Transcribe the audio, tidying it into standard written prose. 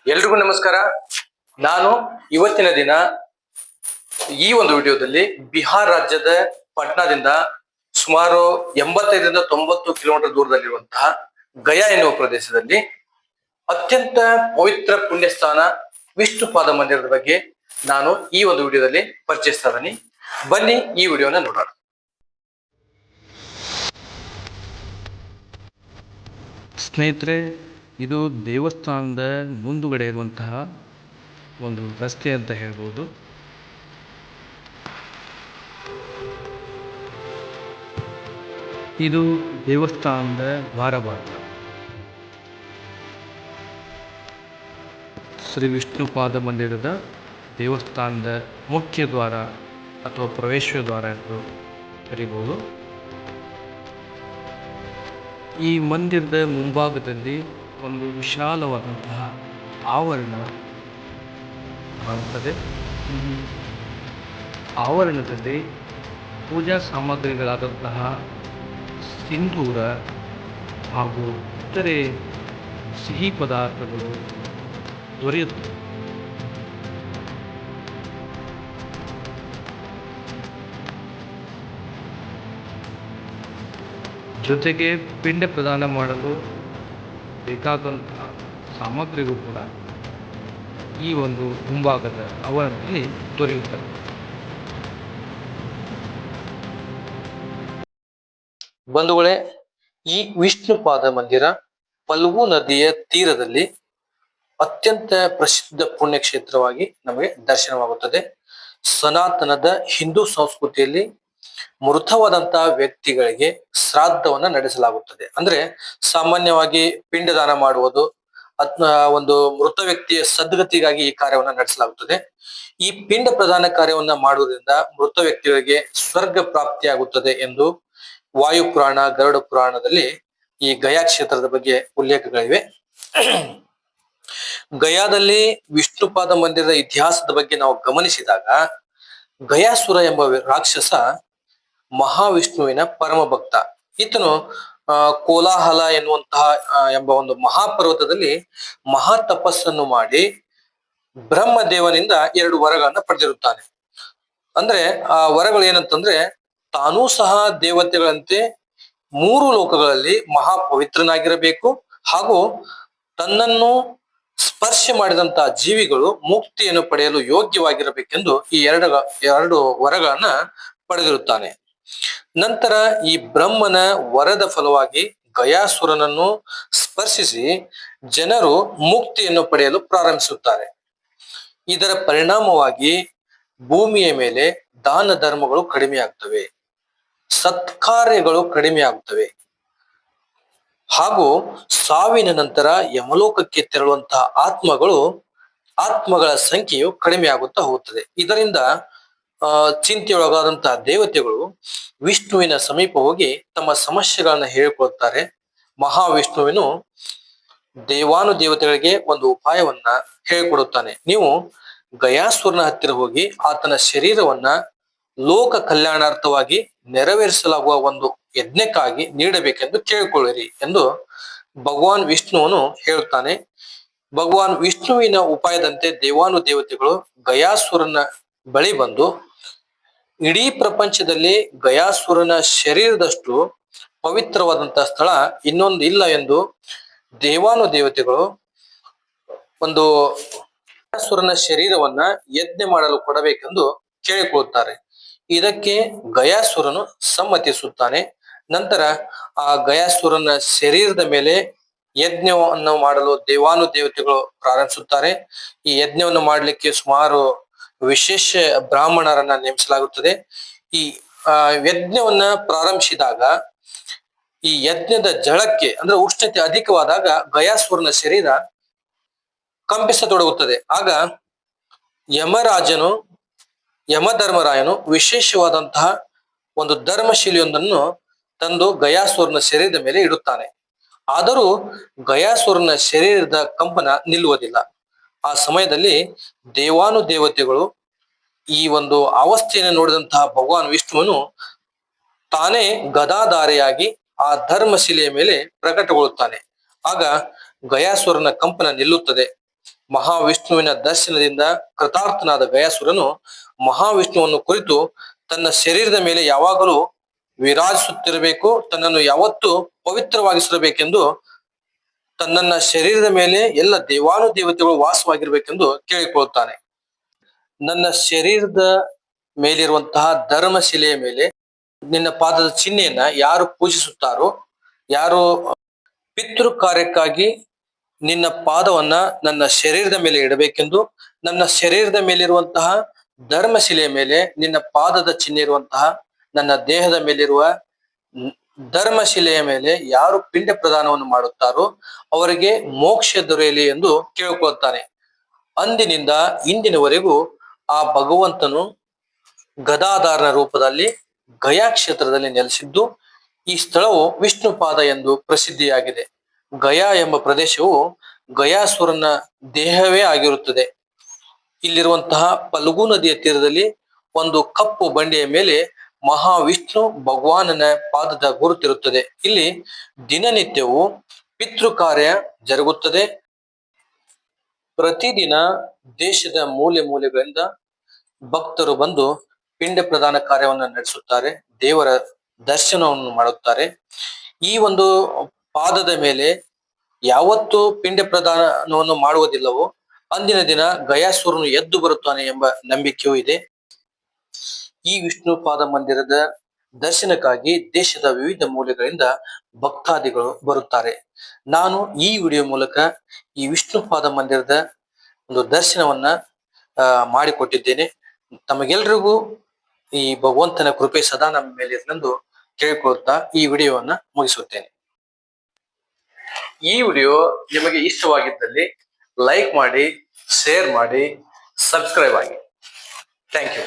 ಎಲ್ರಿಗೂ ನಮಸ್ಕಾರ. ನಾನು ಇವತ್ತಿನ ದಿನ ಈ ಒಂದು ವಿಡಿಯೋದಲ್ಲಿ ಬಿಹಾರ್ ರಾಜ್ಯದ ಪಟ್ನಾದಿಂದ ಸುಮಾರು 85ರಿಂದ 90 ಕಿಲೋಮೀಟರ್ ದೂರದಲ್ಲಿರುವಂತಹ ಗಯಾ ಎನ್ನುವ ಪ್ರದೇಶದಲ್ಲಿ ಅತ್ಯಂತ ಪವಿತ್ರ ಪುಣ್ಯಸ್ಥಾನ ವಿಷ್ಣುಪಾದ ಮಂದಿರದ ಬಗ್ಗೆ ನಾನು ಈ ಒಂದು ವಿಡಿಯೋದಲ್ಲಿ ಪರಿಚಯಿಸ್ತಾ ಇದ್ದೀನಿ. ಬನ್ನಿ ಈ ವಿಡಿಯೋನ ನೋಡೋಣ. ಸ್ನೇಹಿತರೆ, ಇದು ದೇವಸ್ಥಾನದ ಮುಂದುಗಡೆ ಇರುವಂತಹ ಒಂದು ರಸ್ತೆ ಅಂತ ಹೇಳ್ಬೋದು. ಇದು ದೇವಸ್ಥಾನದ ದ್ವಾರಬಾಗಿಲು. ಶ್ರೀ ವಿಷ್ಣುಪಾದ ಮಂದಿರದ ದೇವಸ್ಥಾನದ ಮುಖ್ಯ ದ್ವಾರ ಅಥವಾ ಪ್ರವೇಶ ದ್ವಾರ ಎಂದು ಕರೀಬೋದು. ಈ ಮಂದಿರದ ಮುಂಭಾಗದಲ್ಲಿ ಒಂದು ವಿಶಾಲವಾದಂತಹ ಆವರಣ ಕಾಣುತ್ತದೆ. ಈ ಆವರಣದಲ್ಲಿ ಪೂಜಾ ಸಾಮಗ್ರಿಗಳಾದಂತಹ ಸಿಂಧೂರ ಹಾಗೂ ಇತರೆ ಸಿಹಿ ಪದಾರ್ಥಗಳು ದೊರೆಯುತ್ತವೆ. ಜೊತೆಗೆ ಪಿಂಡ ಪ್ರದಾನ ಮಾಡಲು ಬೇಕಾದಂತಹ ಸಾಮಗ್ರಿಗಳು ಕೂಡ ಈ ಒಂದು ಮುಂಭಾಗದ ಆವರಣದಲ್ಲಿ ದೊರೆಯುತ್ತವೆ. ಬಂಧುಗಳೇ, ಈ ವಿಷ್ಣುಪಾದ ಮಂದಿರ ಫಲ್ಗು ನದಿಯ ತೀರದಲ್ಲಿ ಅತ್ಯಂತ ಪ್ರಸಿದ್ಧ ಪುಣ್ಯಕ್ಷೇತ್ರವಾಗಿ ನಮಗೆ ದರ್ಶನವಾಗುತ್ತದೆ. ಸನಾತನದ ಹಿಂದೂ ಸಂಸ್ಕೃತಿಯಲ್ಲಿ ಮೃತವಾದಂತಹ ವ್ಯಕ್ತಿಗಳಿಗೆ ಶ್ರಾದ್ದವನ್ನ ನಡೆಸಲಾಗುತ್ತದೆ. ಅಂದ್ರೆ ಸಾಮಾನ್ಯವಾಗಿ ಪಿಂಡದಾನ ಮಾಡುವುದು, ಒಂದು ಮೃತ ವ್ಯಕ್ತಿಯ ಸದ್ಗತಿಗಾಗಿ ಈ ಕಾರ್ಯವನ್ನ ನಡೆಸಲಾಗುತ್ತದೆ. ಈ ಪಿಂಡ ಪ್ರದಾನ ಕಾರ್ಯವನ್ನ ಮಾಡುವುದರಿಂದ ಮೃತ ವ್ಯಕ್ತಿಗಳಿಗೆ ಸ್ವರ್ಗ ಪ್ರಾಪ್ತಿಯಾಗುತ್ತದೆ ಎಂದು ವಾಯು ಪುರಾಣ, ಗರುಡ ಪುರಾಣದಲ್ಲಿ ಈ ಗಯಾ ಕ್ಷೇತ್ರದ ಬಗ್ಗೆ ಉಲ್ಲೇಖಗಳಿವೆ. ಗಯಾದಲ್ಲಿ ವಿಷ್ಣುಪಾದ ಮಂದಿರದ ಇತಿಹಾಸದ ಬಗ್ಗೆ ನಾವು ಗಮನಿಸಿದಾಗ, ಗಯಾಸುರ ಎಂಬ ರಾಕ್ಷಸ ಮಹಾವಿಷ್ಣುವಿನ ಪರಮ ಭಕ್ತ. ಈತನು ಕೋಲಾಹಲ ಎನ್ನುವಂತಹ ಎಂಬ ಒಂದು ಮಹಾಪರ್ವತದಲ್ಲಿ ಮಹಾ ತಪಸ್ಸನ್ನು ಮಾಡಿ ಬ್ರಹ್ಮದೇವನಿಂದ 2 ವರಗಳನ್ನ ಪಡೆದಿರುತ್ತಾನೆ. ಅಂದ್ರೆ ಆ ವರಗಳು ಏನಂತಂದ್ರೆ, ತಾನೂ ಸಹ ದೇವತೆಗಳಂತೆ 3 ಲೋಕಗಳಲ್ಲಿ ಮಹಾ ಪವಿತ್ರನಾಗಿರಬೇಕು, ಹಾಗೂ ತನ್ನನ್ನು ಸ್ಪರ್ಶ ಮಾಡಿದಂತಹ ಜೀವಿಗಳು ಮುಕ್ತಿಯನ್ನು ಪಡೆಯಲು ಯೋಗ್ಯವಾಗಿರಬೇಕೆಂದು ಈ ಎರಡು ವರಗಳನ್ನ ಪಡೆದಿರುತ್ತಾನೆ. ನಂತರ ಈ ಬ್ರಹ್ಮನ ವರದ ಫಲವಾಗಿ ಗಯಾಸುರನನ್ನು ಸ್ಪರ್ಶಿಸಿ ಜನರು ಮುಕ್ತಿಯನ್ನು ಪಡೆಯಲು ಪ್ರಾರಂಭಿಸುತ್ತಾರೆ. ಇದರ ಪರಿಣಾಮವಾಗಿ ಭೂಮಿಯ ಮೇಲೆ ದಾನ ಧರ್ಮಗಳು ಕಡಿಮೆಯಾಗುತ್ತವೆ, ಸತ್ಕಾರ್ಯಗಳು ಕಡಿಮೆಯಾಗುತ್ತವೆ, ಹಾಗೂ ಸಾವಿನ ನಂತರ ಯಮಲೋಕಕ್ಕೆ ತೆರಳುವಂತಹ ಆತ್ಮಗಳ ಸಂಖ್ಯೆಯು ಕಡಿಮೆಯಾಗುತ್ತಾ ಹೋಗುತ್ತದೆ. ಇದರಿಂದ ಚಿಂತೆಯೊಳಗಾದಂತಹ ದೇವತೆಗಳು ವಿಷ್ಣುವಿನ ಸಮೀಪ ಹೋಗಿ ತಮ್ಮ ಸಮಸ್ಯೆಗಳನ್ನ ಹೇಳಿಕೊಳ್ತಾರೆ. ಮಹಾವಿಷ್ಣುವಿನು ದೇವಾನುದೇವತೆಗಳಿಗೆ ಒಂದು ಉಪಾಯವನ್ನ ಹೇಳಿಕೊಡುತ್ತಾನೆ. ನೀವು ಗಯಾಸುರನ ಹತ್ತಿರ ಹೋಗಿ ಆತನ ಶರೀರವನ್ನ ಲೋಕ ಕಲ್ಯಾಣಾರ್ಥವಾಗಿ ನೆರವೇರಿಸಲಾಗುವ ಒಂದು ಯಜ್ಞಕ್ಕಾಗಿ ನೀಡಬೇಕೆಂದು ಕೇಳಿಕೊಳ್ಳಿರಿ ಎಂದು ಭಗವಾನ್ ವಿಷ್ಣುವನು ಹೇಳುತ್ತಾನೆ. ಭಗವಾನ್ ವಿಷ್ಣುವಿನ ಉಪಾಯದಂತೆ ದೇವಾನುದೇವತೆಗಳು ಗಯಾಸುರನ ಬಳಿ ಬಂದು, ಇಡೀ ಪ್ರಪಂಚದಲ್ಲಿ ಗಯಾಸುರನ ಶರೀರದಷ್ಟು ಪವಿತ್ರವಾದಂತಹ ಸ್ಥಳ ಇನ್ನೊಂದು ಇಲ್ಲ ಎಂದು ದೇವಾನುದೇವತೆಗಳು ಒಂದು ಗಯಾಸುರನ ಶರೀರವನ್ನ ಯಜ್ಞ ಮಾಡಲು ಕೊಡಬೇಕೆಂದು ಕೇಳಿಕೊಳ್ಳುತ್ತಾರೆ. ಇದಕ್ಕೆ ಗಯಾಸುರನು ಸಮ್ಮತಿಸುತ್ತಾನೆ. ನಂತರ ಆ ಗಯಾಸುರನ ಶರೀರದ ಮೇಲೆ ಯಜ್ಞವನ್ನು ಮಾಡಲು ದೇವಾನುದೇವತೆಗಳು ಪ್ರಾರಂಭಿಸುತ್ತಾರೆ. ಈ ಯಜ್ಞವನ್ನು ಮಾಡಲಿಕ್ಕೆ ಸುಮಾರು ವಿಶೇಷ ಬ್ರಾಹ್ಮಣರನ್ನ ನೇಮಿಸಲಾಗುತ್ತದೆ. ಈ ಯಜ್ಞವನ್ನ ಪ್ರಾರಂಭಿಸಿದಾಗ ಈ ಯಜ್ಞದ ಜಳಕ್ಕೆ ಅಂದ್ರೆ ಉಷ್ಣತೆ ಅಧಿಕವಾದಾಗ ಗಯಾಸುರನ ಶರೀರ ಕಂಪಿಸತೊಡಗುತ್ತದೆ. ಆಗ ಯಮಧರ್ಮರಾಯನು ವಿಶೇಷವಾದಂತಹ ಒಂದು ಧರ್ಮಶಿಲೆಯೊಂದನ್ನು ತಂದು ಗಯಾಸುರನ ಶರೀರದ ಮೇಲೆ ಇಡುತ್ತಾನೆ. ಆದರೂ ಗಯಾಸುರನ ಶರೀರದ ಕಂಪನ ನಿಲ್ಲುವುದಿಲ್ಲ. ಆ ಸಮಯದಲ್ಲಿ ದೇವಾನುದೇವತೆಗಳು ಈ ಒಂದು ಅವಸ್ಥೆಯನ್ನು ನೋಡಿದಂತಹ ಭಗವಾನ್ ವಿಷ್ಣುವನು ತಾನೇ ಗದಾಧಾರೆಯಾಗಿ ಆ ಧರ್ಮಶಿಲೆಯ ಮೇಲೆ ಪ್ರಕಟಗೊಳ್ಳುತ್ತಾನೆ. ಆಗ ಗಯಾಸುರನ ಕಂಪನ ನಿಲ್ಲುತ್ತದೆ. ಮಹಾವಿಷ್ಣುವಿನ ದರ್ಶನದಿಂದ ಕೃತಾರ್ಥನಾದ ಗಯಾಸುರನು ಮಹಾವಿಷ್ಣುವನ್ನು ಕುರಿತು ತನ್ನ ಶರೀರದ ಮೇಲೆ ಯಾವಾಗಲೂ ವಿರಾಜಿಸುತ್ತಿರಬೇಕು, ತನ್ನನ್ನು ಯಾವತ್ತೂ ಪವಿತ್ರವಾಗಿಸಿರಬೇಕೆಂದು, ತನ್ನನ್ನ ಶರೀರದ ಮೇಲೆ ಎಲ್ಲ ದೇವಾನುದೇವತೆಗಳು ವಾಸವಾಗಿರ್ಬೇಕೆಂದು ಕೇಳಿಕೊಳ್ಳುತ್ತಾನೆ. ನನ್ನ ಶರೀರದ ಮೇಲಿರುವಂತಹ ಧರ್ಮಶಿಲೆಯ ಮೇಲೆ ನಿನ್ನ ಪಾದದ ಚಿಹ್ನೆಯನ್ನ ಯಾರು ಪೂಜಿಸುತ್ತಾರೋ, ಯಾರು ಪಿತೃ ಕಾರ್ಯಕ್ಕಾಗಿ ನಿನ್ನ ಪಾದವನ್ನ ನನ್ನ ಶರೀರದ ಮೇಲೆ ಇಡಬೇಕೆಂದು, ನನ್ನ ಶರೀರದ ಮೇಲಿರುವಂತಹ ಧರ್ಮಶಿಲೆಯ ಮೇಲೆ ನಿನ್ನ ಪಾದದ ಚಿಹ್ನೆ ಇರುವಂತಹ ನನ್ನ ದೇಹದ ಮೇಲಿರುವ ಧರ್ಮಶಿಲೆಯ ಮೇಲೆ ಯಾರು ಪಿಂಡ ಪ್ರದಾನವನ್ನು ಮಾಡುತ್ತಾರೋ ಅವರಿಗೆ ಮೋಕ್ಷ ದೊರೆಯಲಿ ಎಂದು ಕೇಳಿಕೊಳ್ಳುತ್ತಾನೆ. ಅಂದಿನಿಂದ ಇಂದಿನವರೆಗೂ ಆ ಭಗವಂತನು ಗದಾಧಾರನ ರೂಪದಲ್ಲಿ ಗಯಾ ಕ್ಷೇತ್ರದಲ್ಲಿ ನೆಲೆಸಿದ್ದು, ಈ ಸ್ಥಳವು ವಿಷ್ಣುಪಾದ ಎಂದು ಪ್ರಸಿದ್ಧಿಯಾಗಿದೆ. ಗಯಾ ಎಂಬ ಪ್ರದೇಶವು ಗಯಾಸುರನ ದೇಹವೇ ಆಗಿರುತ್ತದೆ. ಇಲ್ಲಿರುವಂತಹ ಫಲ್ಗು ನದಿಯ ತೀರದಲ್ಲಿ ಒಂದು ಕಪ್ಪು ಬಂಡೆಯ ಮೇಲೆ ಮಹಾವಿಷ್ಣು ಭಗವಾನನ ಪಾದದ ಗುರುತಿರುತ್ತದೆ. ಇಲ್ಲಿ ದಿನನಿತ್ಯವೂ ಪಿತೃ ಕಾರ್ಯ ಜರುಗುತ್ತದೆ. ಪ್ರತಿದಿನ ದೇಶದ ಮೂಲೆ ಮೂಲೆಗಳಿಂದ ಭಕ್ತರು ಬಂದು ಪಿಂಡ ಪ್ರದಾನ ಕಾರ್ಯವನ್ನು ನಡೆಸುತ್ತಾರೆ, ದೇವರ ದರ್ಶನವನ್ನು ಮಾಡುತ್ತಾರೆ. ಈ ಒಂದು ಪಾದದ ಮೇಲೆ ಯಾವತ್ತು ಪಿಂಡ ಪ್ರದಾನವನ್ನು ಮಾಡುವುದಿಲ್ಲವೋ ಅಂದಿನ ದಿನ ಗಯಾಸುರನು ಎದ್ದು ಬರುತ್ತಾನೆ ಎಂಬ ನಂಬಿಕೆಯೂ ಇದೆ. ಈ ವಿಷ್ಣು ಪಾದ ಮಂದಿರದ ದರ್ಶನಕ್ಕಾಗಿ ದೇಶದ ವಿವಿಧ ಮೂಲೆಗಳಿಂದ ಭಕ್ತಾದಿಗಳು ಬರುತ್ತಾರೆ. ನಾನು ಈ ವಿಡಿಯೋ ಮೂಲಕ ಈ ವಿಷ್ಣು ಪಾದ ಮಂದಿರದ ಒಂದು ದರ್ಶನವನ್ನ ಮಾಡಿಕೊಟ್ಟಿದ್ದೇನೆ. ತಮಗೆಲ್ರಿಗೂ ಈ ಭಗವಂತನ ಕೃಪೆ ಸದಾ ನಮ್ಮ ಮೇಲೆ ಇರಲೆಂದು ಕೇಳಿಕೊಳ್ಳುತ್ತಾ ಈ ವಿಡಿಯೋವನ್ನ ಮುಗಿಸುತ್ತೇನೆ. ಈ ವಿಡಿಯೋ ನಿಮಗೆ ಇಷ್ಟವಾಗಿದ್ದಲ್ಲಿ ಲೈಕ್ ಮಾಡಿ, ಶೇರ್ ಮಾಡಿ, ಸಬ್ಸ್ಕ್ರೈಬ್ ಆಗಿ. Thank you.